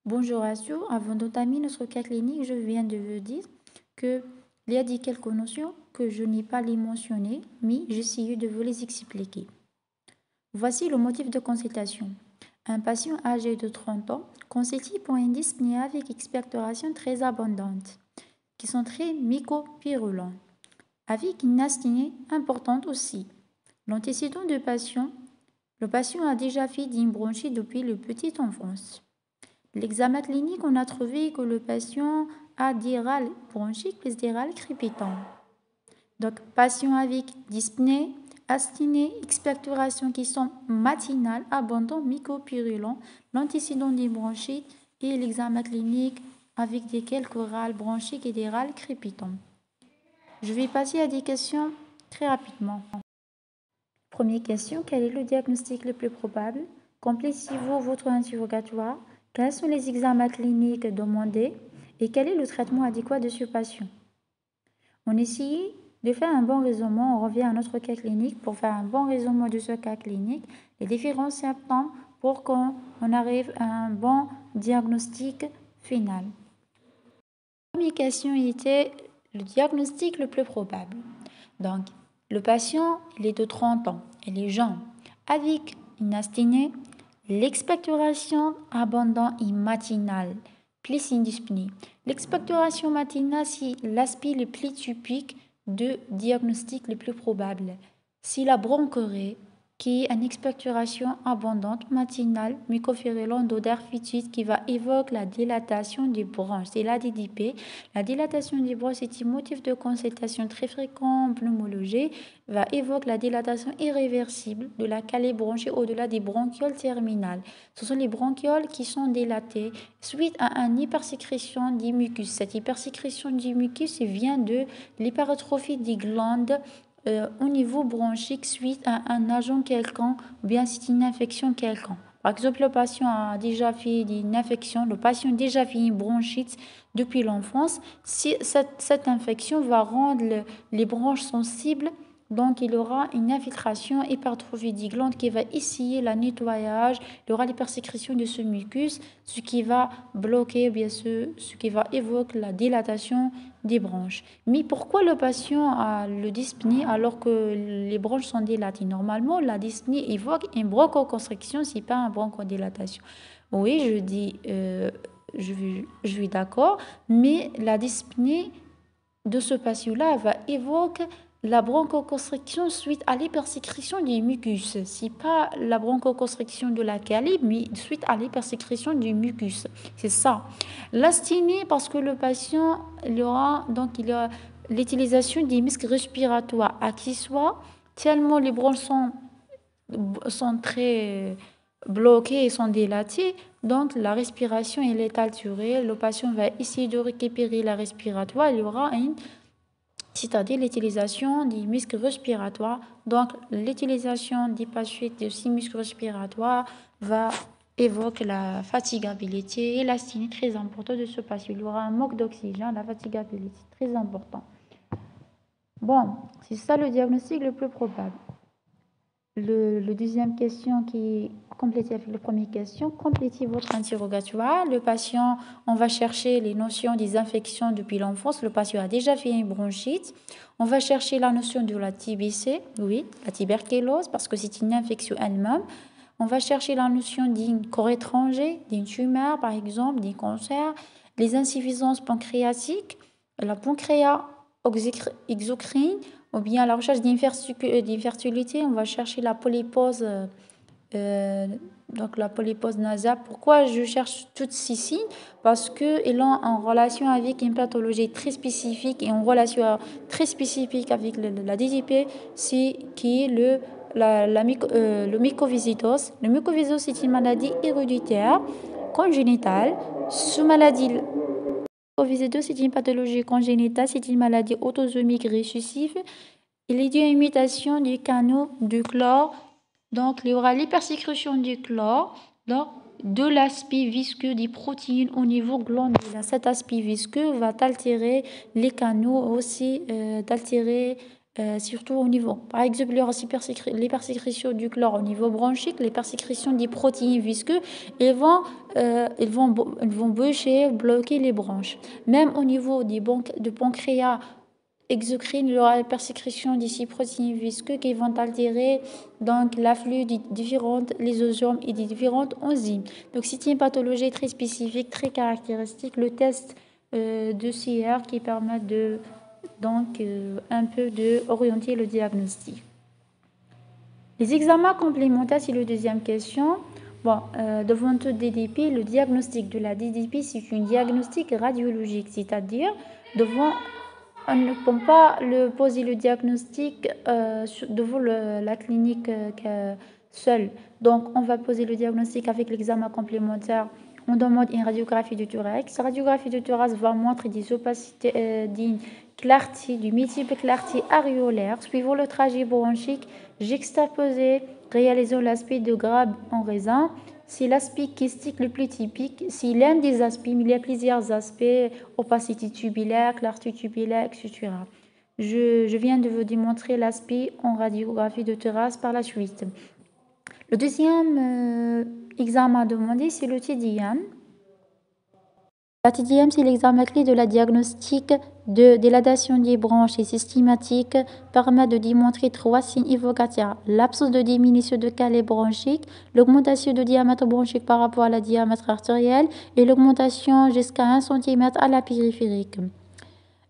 Bonjour Assou, avant d'entamer notre cas clinique, je viens de vous dire qu'il y a dit quelques notions que je n'ai pas les mentionner, mais j'essaie de vous les expliquer. Voici le motif de consultation. Un patient âgé de 30 ans constitue pour une dyspnée avec expectoration très abondante, qui sont très mycopurulents, avec une asthénie importante aussi. L'antécédent du patient, le patient a déjà fait d'une bronchite depuis la petite enfance. L'examen clinique, on a trouvé que le patient a des râles bronchiques plus des râles crépitants. Donc, patient avec dyspnée, asthénie, expectoration qui sont matinales, abondants, mycopurulents, l'antécédent des bronchites et l'examen clinique avec des quelques râles bronchiques et des râles crépitants. Je vais passer à des questions très rapidement. Première question, quel est le diagnostic le plus probable? Complétez-vous votre interrogatoire. Quels sont les examens cliniques demandés et quel est le traitement adéquat de ce patient? On essaye de faire un bon raisonnement. On revient à notre cas clinique pour faire un bon raisonnement de ce cas clinique, les différents symptômes pour qu'on arrive à un bon diagnostic final. La première question était le diagnostic le plus probable. Donc, le patient, il est de 30 ans, il est jeune, avec une asthénie, l'expectoration abondante et matinale, plus une dyspnée. L'expectoration matinale, c'est l'aspect le plus typique de diagnostic le plus probable. C'est la bronchorrhée, qui est une expectoration abondante matinale, mycopurulente d'odeur fétide qui va évoquer la dilatation des bronches. C'est l'ADDP. La dilatation des bronches est un motif de consultation très fréquent en pneumologie, va évoquer la dilatation irréversible de la cavité bronchique au-delà des bronchioles terminales. Ce sont les bronchioles qui sont dilatées suite à une hypersécrétion du mucus. Cette hypersécrétion du mucus vient de l'hypertrophie des glandes au niveau bronchique suite à un agent quelconque ou bien c'est une infection quelconque. Par exemple, le patient a déjà fait une infection, le patient a déjà fait une bronchite depuis l'enfance. Si cette infection va rendre les bronches sensibles, donc il aura une infiltration hypertrophie des glandes qui va essayer le nettoyage, il aura l'hypersécrétion de ce mucus, ce qui va bloquer, bien sûr, ce qui va évoquer la dilatation des bronches. Mais pourquoi le patient a le dyspnée alors que les bronches sont dilatées? Normalement, la dyspnée évoque une bronchoconstriction, ce n'est pas une bronchodilatation. Oui, je dis, je suis d'accord, mais la dyspnée de ce patient-là va évoquer la bronchoconstriction suite à l'hypersécrétion du mucus. Ce n'est pas la bronchoconstriction de la calibre, mais suite à l'hypersécrétion du mucus. C'est ça. L'asthénie, parce que le patient il a l'utilisation des muscles respiratoires accessoires, tellement les bronches sont très bloquées et sont dilatées, donc la respiration elle est altérée. Le patient va essayer de récupérer la respiratoire, il y aura c'est-à-dire l'utilisation des muscles respiratoires. Donc, l'utilisation des patients de ces muscles respiratoires va évoquer la fatigabilité et l'asthénie très importante de ce patient. Il y aura un manque d'oxygène, la fatigabilité très important. Bon, c'est ça le diagnostic le plus probable. Le deuxième question qui est complétée avec la première question, complétez votre interrogatoire. Le patient, on va chercher les notions des infections depuis l'enfance. Le patient a déjà fait une bronchite. On va chercher la notion de la TBC, oui, la tuberculose, parce que c'est une infection elle-même. On va chercher la notion d'un corps étranger, d'une tumeur, par exemple, d'un cancer, les insuffisances pancréatiques, la pancréas exocrine, ou bien à la recherche d'infertilité, on va chercher la polypose, donc la polypose nasale. Pourquoi je cherche toutes ces signes? Parce qu'ils ont en relation avec une pathologie très spécifique et en relation très spécifique avec la DDP, qui est le mucoviscidose. Le mucoviscidose, c'est une maladie héréditaire, congénitale. Cette maladie mucoviscidose, c'est une pathologie congénitale, c'est une maladie autosomique récessive. Il y a une mutation du canaux du chlore. Donc, il y aura l'hypersécrétion du chlore, donc de l'aspect visqueux des protéines au niveau glandulaire. Cet aspect visqueux va altérer les canaux, aussi d'altérer surtout au niveau. Par exemple, il y aura l'hypersécrétion du chlore au niveau bronchique, l'hypersécrétion des protéines visqueuses, ils vont boucher, bloquer les bronches. Même au niveau du pancréas exocrine, il y aura l'hypersécrétion des six protéines visqueuses qui vont altérer donc l'afflux des différentes lysosomes et des différentes enzymes. Donc c'est une pathologie très spécifique, très caractéristique. Le test de CR qui permet de donc un peu de orienter le diagnostic. Les examens complémentaires, c'est la deuxième question. Bon, devant tout DDP, le diagnostic de la DDP, c'est un diagnostic radiologique, c'est-à-dire on ne peut pas poser le diagnostic devant la clinique seule. Donc, on va poser le diagnostic avec l'examen complémentaire. On demande une radiographie du thorax. La radiographie du thorax va montrer des opacités, d'une clarté, du multiple clarté aréolaire, suivant le trajet bronchique, juxtaposé, réalisant l'aspect de Grab en raisin. C'est l'aspect kystique le plus typique. C'est l'un des aspects, mais il y a plusieurs aspects, opacité tubulaire, clarté tubulaire, etc. Je viens de vous démontrer l'aspect en radiographie de thorax par la suite. Le deuxième examen à demander, c'est le TDM. La TDM, c'est l'examen clé de la diagnostic de dilatation des bronches et systématique, permet de démontrer trois signes évocateurs: l'absence de diminution de calibre bronchique, l'augmentation de diamètre bronchique par rapport à la diamètre artériel et l'augmentation jusqu'à 1 cm à la périphérique.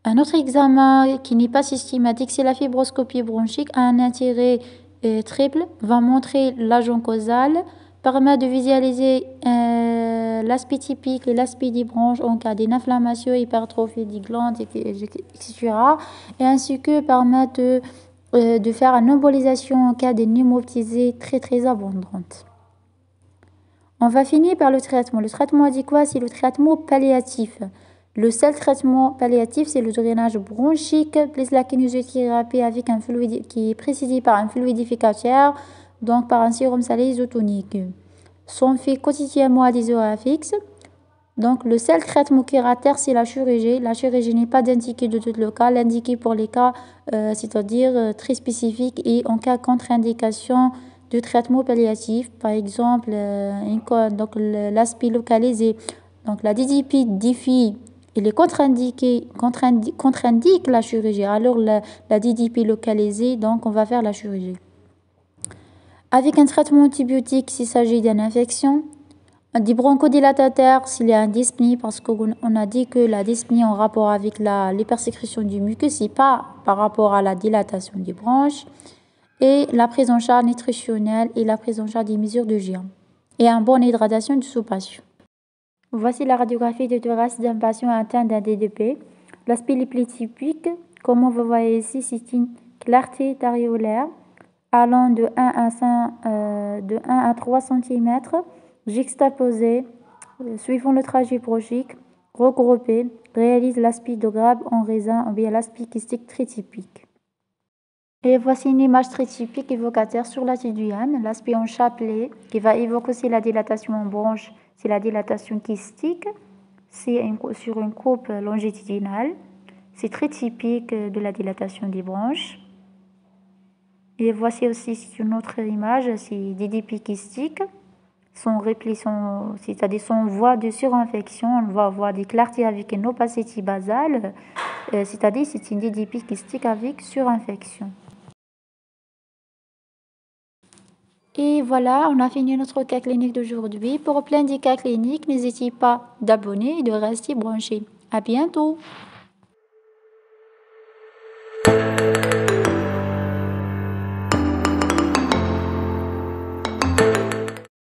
Un autre examen qui n'est pas systématique, c'est la fibroscopie bronchique, a un intérêt triple, va montrer l'agent causal, permet de visualiser l'aspect typique et l'aspect des bronches en cas d'inflammation, hypertrophie des glandes, etc. Et ainsi que permet de faire une embolisation en cas de pneumophthie très abondante. On va finir par le traitement. Le traitement adéquat, c'est le traitement palliatif. Le seul traitement palliatif, c'est le drainage bronchique, plus la kinésiothérapie avec un fluide qui est précédé par un fluidificateur, donc par un sérum salé isotonique. Sont faits quotidiennement à des horaires fixes. Donc, le seul traitement curateur, c'est la chirurgie. La chirurgie n'est pas indiquée de tout le cas, l'indiquée pour les cas, c'est-à-dire très spécifiques et en cas contre-indication de traitement palliatif. Par exemple, l'aspect localisé. Donc, la DDP défie. Il est contre-indique la chirurgie. Alors, la DDP localisée, donc on va faire la chirurgie. Avec un traitement antibiotique s'il s'agit d'une infection. Des bronchodilatateurs s'il y a un dyspnée, parce qu'on a dit que la dyspnée en rapport avec l'hypersécrétion du mucus, c'est pas par rapport à la dilatation des bronches. Et la prise en charge nutritionnelle et la prise en charge des mesures de d'hygiène. Et une bonne hydratation du sous-patient. Voici la radiographie de thorax d'un patient atteint d'un DDP. L'aspect le plus typique, comme vous voyez ici, c'est une clarté aréolaire allant de 1 à 3 cm, juxtaposée, suivant le trajet bronchique, regroupée, réalise l'aspect de Grab en raisin ou bien l'aspect kystique très typique. Et voici une image très typique évocateur sur la TDM, l'aspect en chapelet qui va évoquer aussi la dilatation en bronche. C'est la dilatation kystique, c'est sur une coupe longitudinale. C'est très typique de la dilatation des bronches. Et voici aussi une autre image, c'est des DDP kystiques. C'est-à-dire son voie de surinfection, on va avoir des clartés avec une opacité basale, c'est-à-dire c'est une DDP kystique avec surinfection. Et voilà, on a fini notre cas clinique d'aujourd'hui. Pour plein de cas cliniques, n'hésitez pas d'abonner et de rester branché. À bientôt!